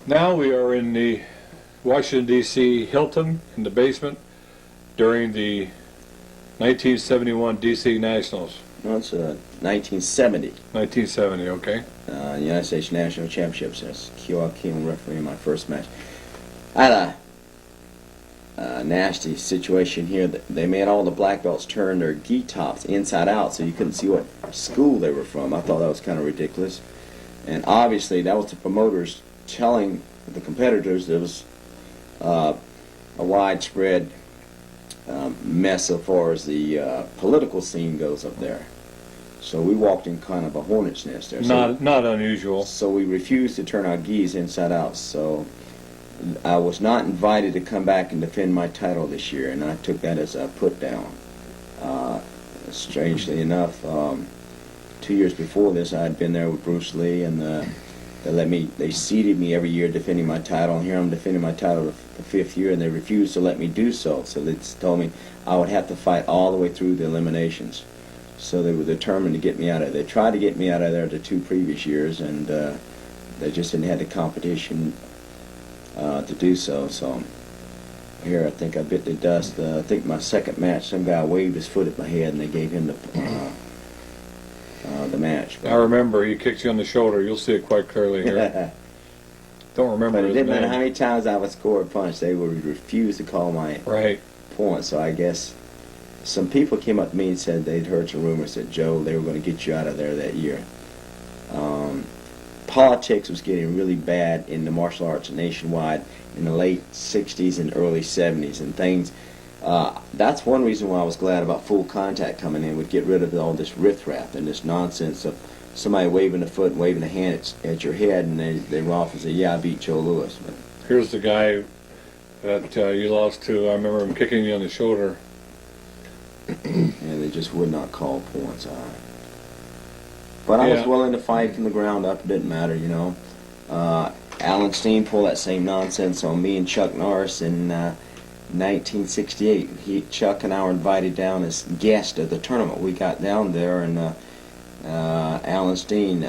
Now we are in the Washington, D.C. Hilton in the basement during the 1971 D.C. Nationals. No, it's 1970. 1970, okay. United States National Championships. That's Joaquin refereeing my first match. I had a nasty situation here. They made all the black belts turn their gi tops inside out so you couldn't see what school they were from. I thought that was kind of ridiculous. And obviously that was the promoters telling the competitors there was a widespread mess as far as the political scene goes up there. So we walked in kind of a hornet's nest there. Not unusual. So we refused to turn our gis inside out. So I was not invited to come back and defend my title this year, and I took that as a put down. Strangely enough, 2 years before this, I had been there with Bruce Lee, and they seeded me every year defending my title, and here I'm defending my title the fifth year, and they refused to let me do so. So they told me I would have to fight all the way through the eliminations. So they were determined to get me out of there. They tried to get me out of there the 2 previous years, and they just didn't have the competition to do so. So here I think I bit the dust. I think my second match, some guy waved his foot at my head, and they gave him the match. I remember he kicked you on the shoulder. You'll see it quite clearly here. Don't remember But it his didn't matter name. how many times I would score a punch, they would refuse to call my Right. point. So I guess some people came up to me and said they'd heard some rumors that, Joe, they were going to get you out of there that year. Politics was getting really bad in the martial arts nationwide in the late 60s and early 70s, and things. That's one reason why I was glad about Full Contact coming in. Would get rid of all this riffraff and this nonsense of somebody waving a foot and waving a hand at your head, and they run off and say, yeah, I beat Joe Louis. But Here's the guy that you lost to. I remember him kicking you on the shoulder. and they just would not call points. But I was willing to fight from the ground up. It didn't matter, you know. Alan Steen pulled that same nonsense on me and Chuck Norris in 1968. Chuck and I were invited down as guests at the tournament. We got down there, and Alan Steen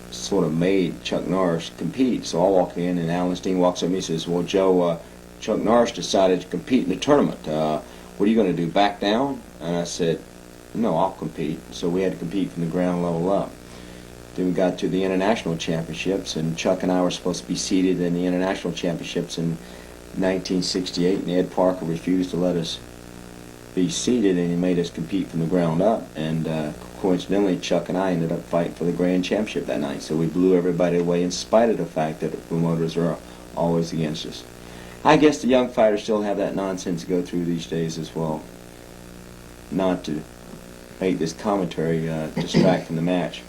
sort of made Chuck Norris compete. So I walk in, and Alan Steen walks up to me and says, well, Joe, Chuck Norris decided to compete in the tournament. What are you going to do, back down? And I said, no, I'll compete. So we had to compete from the ground level up. Then we got to the international championships, and Chuck and I were supposed to be seated in the international championships in 1968, and Ed Parker refused to let us be seated, and he made us compete from the ground up. And coincidentally, Chuck and I ended up fighting for the grand championship that night. So we blew everybody away in spite of the fact that the promoters are always against us. I guess the young fighters still have that nonsense to go through these days as well. Not to make this commentary distract from the match.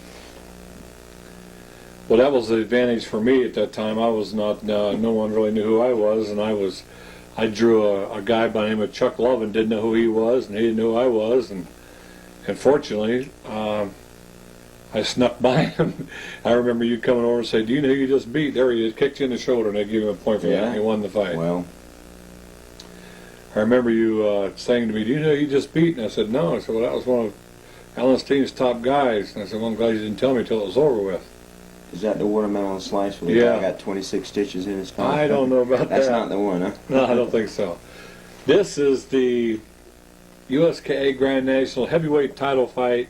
Well, that was the advantage for me at that time. I was not. No one really knew who I was, and I drew a guy by the name of Chuck Love and didn't know who he was, and he didn't know who I was, and fortunately, I snuck by him. I remember you coming over and saying, "Do you know who you just beat?" There he is, kicked you in the shoulder, and they gave him a point for that, and he won the fight. Well, I remember you saying to me, "Do you know who you just beat?" And I said, "No." I said, "Well, that was one of Alan Steen's top guys." And I said, "Well, I'm glad you didn't tell me till it was over with." is that the watermelon slice where the guy got 26 stitches in his stomach? I don't know about That's that. not the one, huh? No, I don't think so. This is the USKA Grand National Heavyweight title fight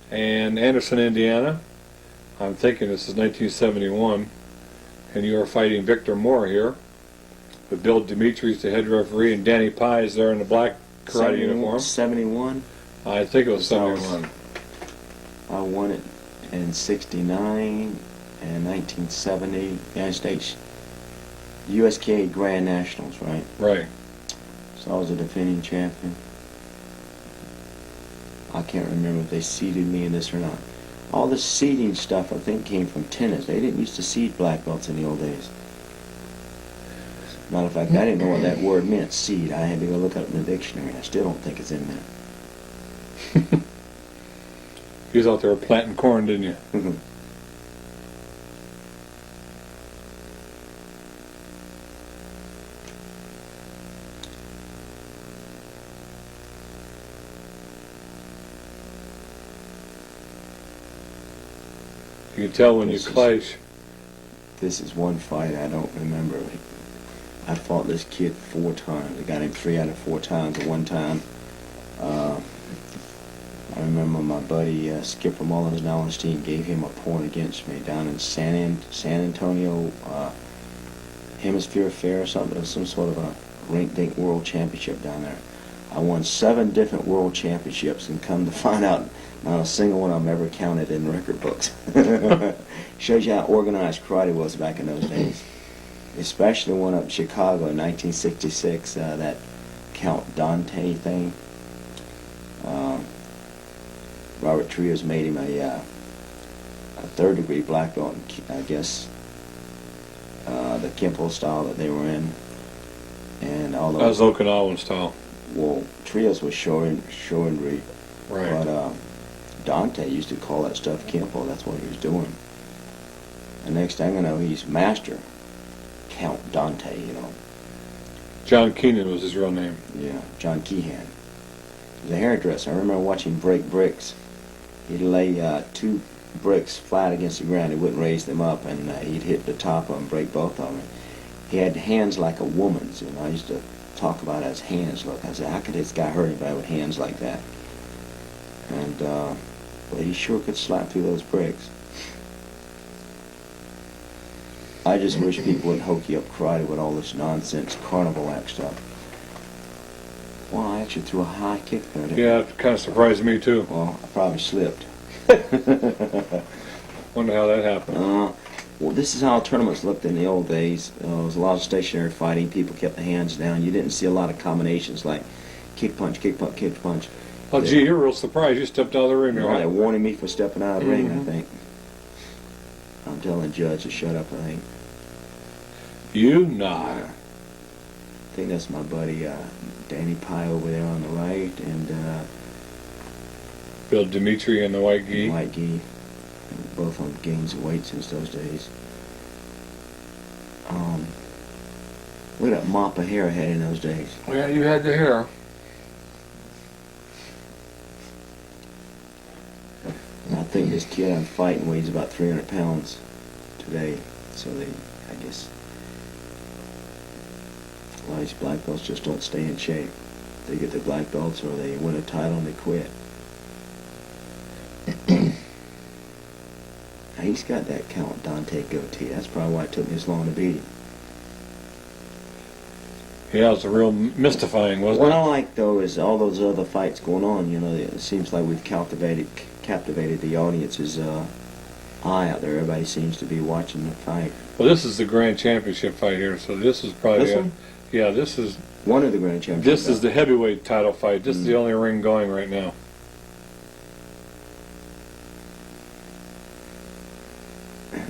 in Anderson, Indiana. I'm thinking this is 1971. And you are fighting Victor Moore here, with Bill Demetrius, the head referee, and Danny Pye there in the black karate uniform. 71? I think it was 71. I won it in 69 and 1970, United States USKA Grand Nationals, right? Right. So I was a defending champion. I can't remember if they seeded me in this or not. All this seeding stuff, I think, came from tennis. They didn't used to seed black belts in the old days. Matter of fact, I didn't know what that word meant, seed. I had to go look up in the dictionary. I still don't think it's in there. You was out there planting corn, didn't you? You can tell when you clash this is one fight I don't remember. I fought this kid 4 times. I got him 3 out of 4 times. At one time, I remember my buddy Skipper Mullins in Allenstein gave him a point against me down in San Antonio Hemisphere Fair or something. It was some sort of a rink-dink world championship down there. I won 7 different world championships, and come to find out, not a single one of them ever counted in record books. Shows you how organized karate was back in those days. Especially one up in Chicago in 1966, that Count Dante thing. Robert Trios made him a 3rd-degree black belt, I guess, the Kempo style that they were in. And although That was Okinawan style. well, Trios was Shorinri, Right. but Dante used to call that stuff Kempo. That's what he was doing. And next thing I know, he's master Count Dante. You know, John Keenan was his real name. yeah, John Keehan. He was a hairdresser. I remember watching him break bricks. He'd lay 2 bricks flat against the ground. He wouldn't raise them up, and he'd hit the top of them, break both of them. He had hands like a woman's, and I used to talk about how his hands look. I said, how could this guy hurt anybody with hands like that? And but he sure could slap through those bricks. I just wish people would hokey up karate with all this nonsense carnival act stuff. Well, I actually threw a high kick there. Didn't Yeah, it kind of surprised me too. I? Well, I probably slipped. Wonder how that happened. Well, this is how tournaments looked in the old days. There was a lot of stationary fighting. People kept their hands down. You didn't see a lot of combinations like kick punch, kick punch, kick punch. Oh, gee, you're real surprised. You stepped out of the ring, They're right? warning me for stepping out of the ring, I Mhm. think. I'm telling the judge to shut up, I think. You not. I think that's my buddy Danny Pye over there on the right, and Bill Dimitri and the White Gi. Mike Gee. Both on gains of weight since those days. Look at that mop of hair I had in those days. Yeah, you had the hair. And I think this kid I'm fighting weighs about 300 pounds today. So I guess, a lot of these black belts just don't stay in shape. They get their black belts or they win a title and they quit. Now, he's got that Count Dante goatee. That's probably why it took me this long to beat him. Yeah, it was a real mystifying, wasn't What it? I like, though, is all those other fights going on. You know, it seems like we've captivated the audience's eye out there. Everybody seems to be watching the fight. Well, this is the Grand Championship fight here, so this is probably This one? yeah, this is One of the Grand Championships. this is the heavyweight title fight. This is the only ring going right now.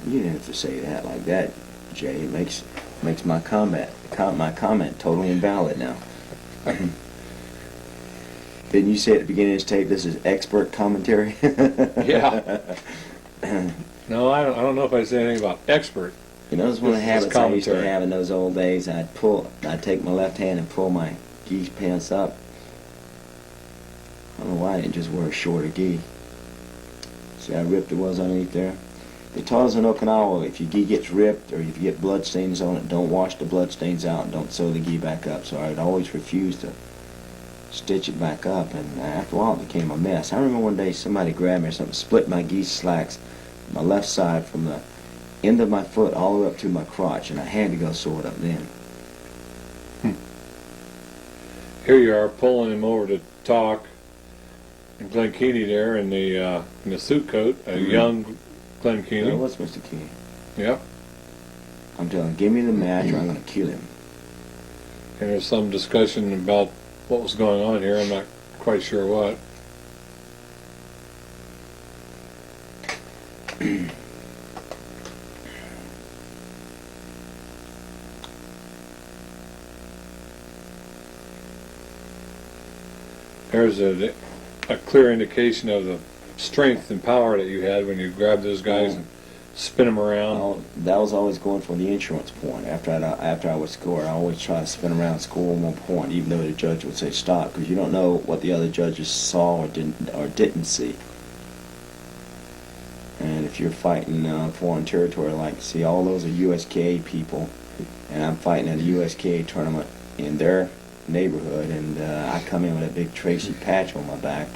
You didn't have to say that like that, Jay. It makes my comment totally invalid now. Didn't you say at the beginning of this tape this is expert commentary? Yeah. No, I don't know if I say anything about expert. You know, this is one of the This is habits I used to commentary. have in those old days. I'd take my left hand and pull my gi pants up. I don't know why I didn't just wear a shorter gi. See how ripped it was underneath there? They taught us in Okinawa, if your gi gets ripped or if you get blood stains on it, don't wash the blood stains out and don't sew the gi back up. So I'd always refuse to stitch it back up, and after a while it became a mess. I remember one day somebody grabbed me or something, split my gi slacks, my left side from the end of my foot all the way up to my crotch, and I had to go sew it up then. Here you are pulling him over to talk, and Glenn Keeney there in the suit coat, a young Glenn That Keeney. was Mr. Key. Yep. I'm telling you, give me the match or I'm going to kill him. And there's some discussion about what was going on here. I'm not quite sure what. There's a clear indication of the strength and power that you had when you grabbed those guys and spin them around. That was always going for the insurance point. After I would score, I always try to spin around and score 1 point, even though the judge would say stop, because you don't know what the other judges saw or didn't see. And And if you're fighting foreign territory, like, see, all those are USKA people, and I'm fighting at a USKA tournament in their neighborhood, and I come in with a big Tracy patch on my back,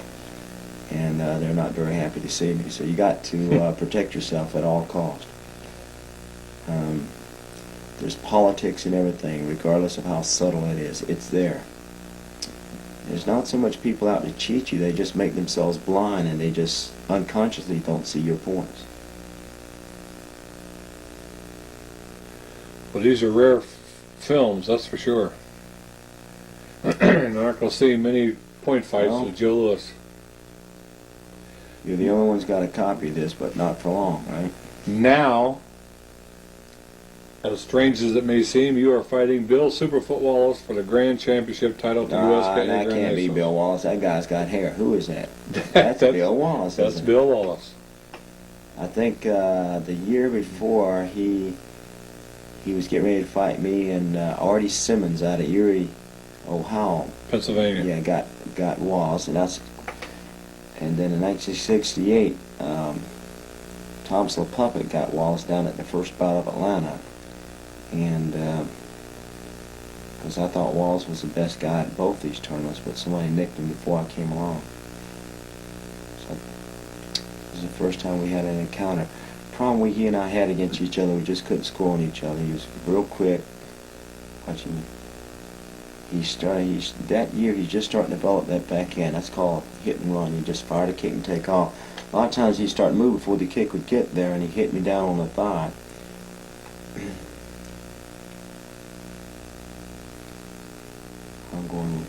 and they're not very happy to see me. So you got to protect yourself at all costs. There's politics and everything, regardless of how subtle it is. It's there. There's not so much people out to cheat you, they just make themselves blind and they just unconsciously don't see your points. Well, these are rare films, that's for sure. You're not going to see many point fights No. with Joe Louis. You're the only one's got a copy of this, but not for long, right? Now, as strange as it may seem, you are fighting Bill Superfoot Wallace for the Grand Championship title at the U.S. Nah, Grand that can't be Nationals. Bill Wallace. That guy's got hair. Who is that? That's Bill Wallace. That's isn't it? Bill Wallace. I think the year before he was getting ready to fight me, and Artie Simmons out of Erie, Ohio, Pennsylvania. yeah, got Wallace, and then in 1968, Thomas LaPuppet got Wallace down at the first bout of Atlanta, and because I thought Wallace was the best guy at both these tournaments, but somebody nicked him before I came along. So it was the first time we had an encounter. Problem he and I had against each other, we just couldn't score on each other. He was real quick. Watching. That year he's just starting to develop that backhand. That's called hit and run. He just fired a kick and take off. A lot of times he'd start to move before the kick would get there, and he hit me down on the thigh. I'm going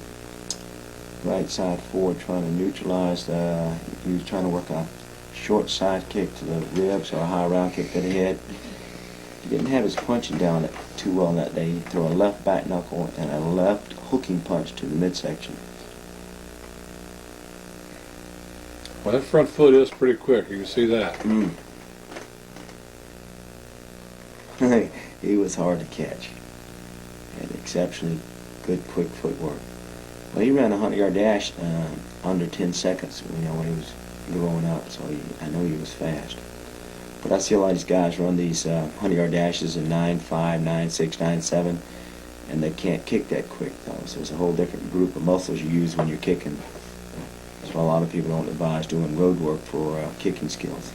right side forward, trying to neutralize. He was trying to work a short side kick to the ribs or a high round kick to the head. He didn't have his punching down too well that day. He threw a left back knuckle and a left hooking punch to the midsection. Well, that front foot is pretty quick. You can see that. He was hard to catch. Had exceptionally good quick footwork. Well, he ran a 100-yard dash under 10 seconds, when he was growing up, so I know he was fast. But I see a lot of these guys run these 100-yard dashes in 9.5, 9.6, 9.7, and they can't kick that quick, though. So there's a whole different group of muscles you use when you're kicking. That's why a lot of people don't advise doing road work for kicking skills.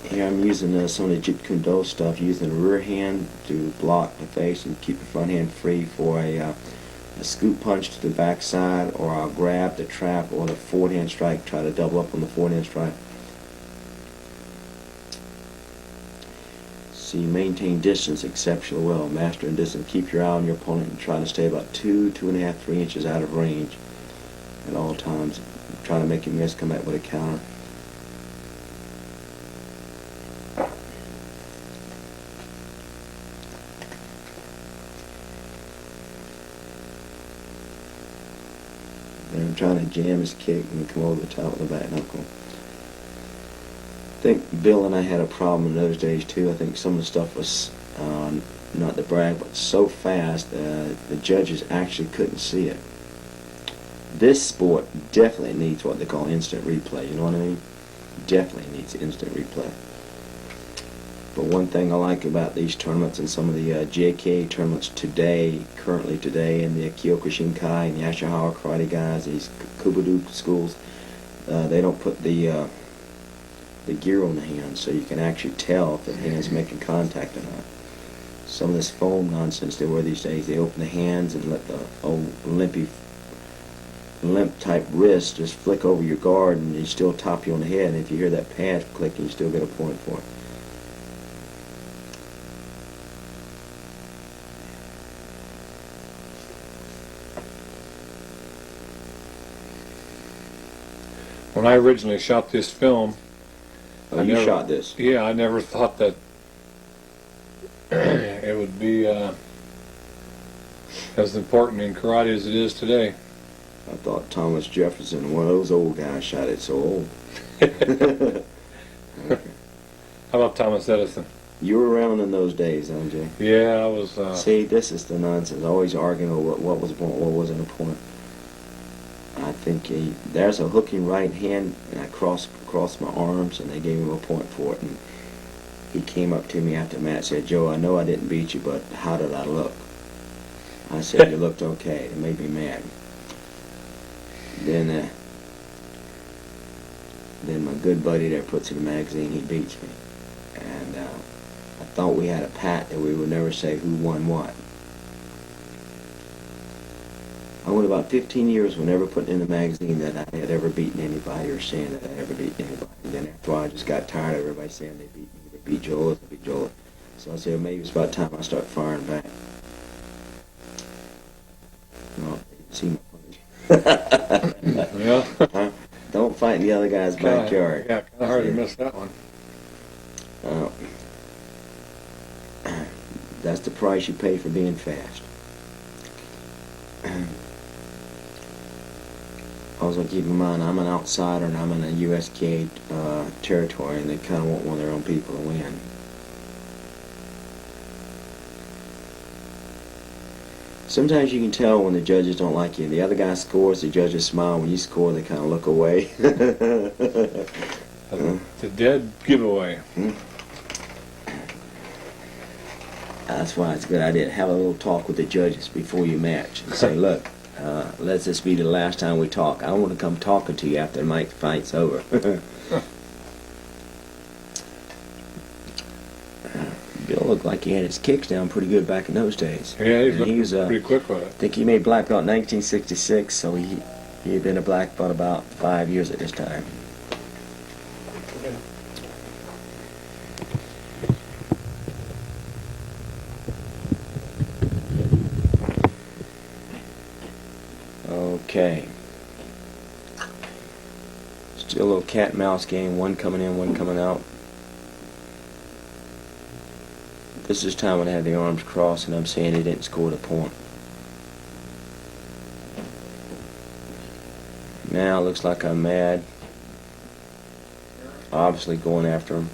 Here I'm using some of the Jeet Kune Do stuff, using the rear hand to block the face and keep the front hand free for a scoop punch to the backside, or I'll grab the trap or the forward hand strike, try to double up on the forward hand strike. So you maintain distance exceptionally well, mastering distance. Keep your eye on your opponent and try to stay about 2, 2.5, 3 inches out of range at all times. Try to make him miss, come back with a counter. And I'm trying to jam his kick and come over the top of the back knuckle. I think Bill and I had a problem in those days too. I think some of the stuff was, not to brag, but so fast the judges actually couldn't see it. This sport definitely needs what they call instant replay, you know what I mean? Definitely needs instant replay. But one thing I like about these tournaments and some of the JK tournaments currently today, and the Kyokushinkai and the Ashihara karate guys, these Kubado schools, they don't put the gear on the hand, so you can actually tell if the hand's making contact or not. Some of this foam nonsense they wear these days, they open the hands and let the old limp type wrist just flick over your guard, and they still top you on the head, and if you hear that pad clicking, you still get a point for it. When I originally shot this film, Oh, you shot this? Yeah, I never thought that it would be as important in karate as it is today. I thought Thomas Jefferson, one of those old guys, shot it so old. How about Thomas Edison? You were around in those days, huh, Jay? Yeah, I was. See, this is the nonsense. Always arguing over what was a point, what wasn't a point. I think there's a hooking right hand, and I crossed my arms, and they gave him a point for it. And he came up to me after the match and said, "Joe, I know I didn't beat you, but how did I look?" I said, "You looked okay." It made me mad. Then my good buddy there puts in the magazine, he beats me. And I thought we had a pact that we would never say who won what. I went about 15 years whenever putting in the magazine that I had ever beaten anybody or saying that I ever beat anybody. And then after a while, I just got tired of everybody saying they beat me. They beat Joel, they beat Joel. So I said, well, maybe it's about time I start firing back. No, see my punch. Yeah. Don't fight in the other guy's backyard. Yeah, kind of hard to miss that one. That's the price you pay for being fast. Also keep in mind, I'm an outsider and I'm in a USK territory, and they kind of want one of their own people to win. Sometimes you can tell when the judges don't like you. The other guy scores, the judges smile. When you score, they kind of look away. It's a dead giveaway. That's why it's a good idea to have a little talk with the judges before you match and say, look, let this be the last time we talk. I want to come talking to you after the fight's over. Bill looked like he had his kicks down pretty good back in those days. Yeah, he was pretty quick with it. I think he made black belt in 1966, so he had been a black belt about 5 years at this time. Okay. Still a little cat and mouse game, one coming in, one coming out. This is time when I had the arms crossed and I'm saying he didn't score the point. Now it looks like I'm mad. Obviously going after him.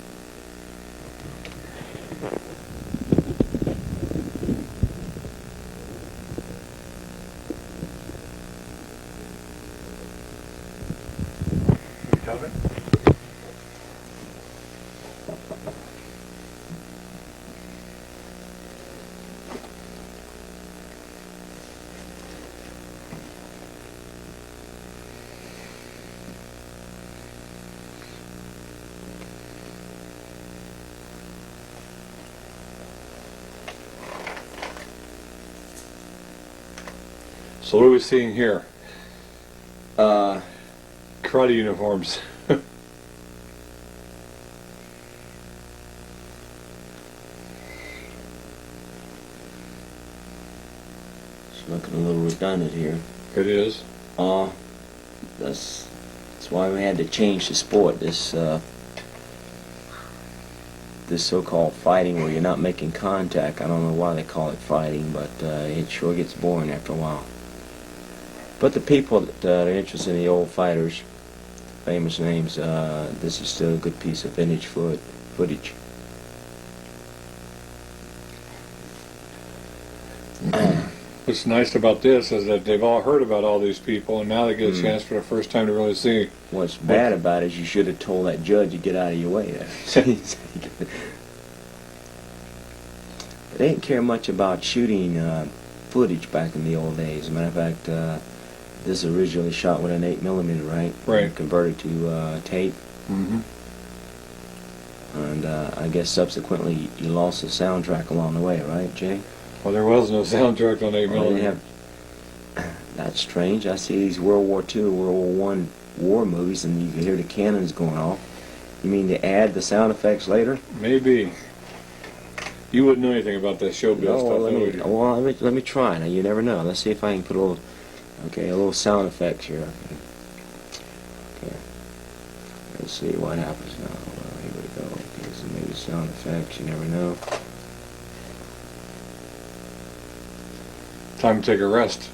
So what are we seeing here? Uh, Karate uniforms. it's looking a little redundant here. It is. That's why we had to change the sport. This so-called fighting where you're not making contact. I don't know why they call it fighting, but it sure gets boring after a while. But the people that are interested in the old fighters, famous names, this is still a good piece of vintage footage. What's nice about this is that they've all heard about all these people, and now they get a chance for the first time to really see. What's bad about it is you should have told that judge to get out of your way there. They didn't care much about shooting footage back in the old days. As a matter of fact, this is originally shot with an 8mm, right? Right. And converted to tape. Mm-hmm. And I guess subsequently you lost the soundtrack along the way, right, Jay? Well, there was no soundtrack on 8mm. Well, they didn't have. That's strange. I see these World War II, World War I war movies, and you can hear the cannons going off. You mean they add the sound effects later? Maybe. You wouldn't know anything about that showbiz No, stuff, would you? let me try. Now you never know. Let's see if I can put a little sound effects here. Okay. Let's see what happens now. Well, here we go. Here's maybe sound effects. You never know. Time to take a rest.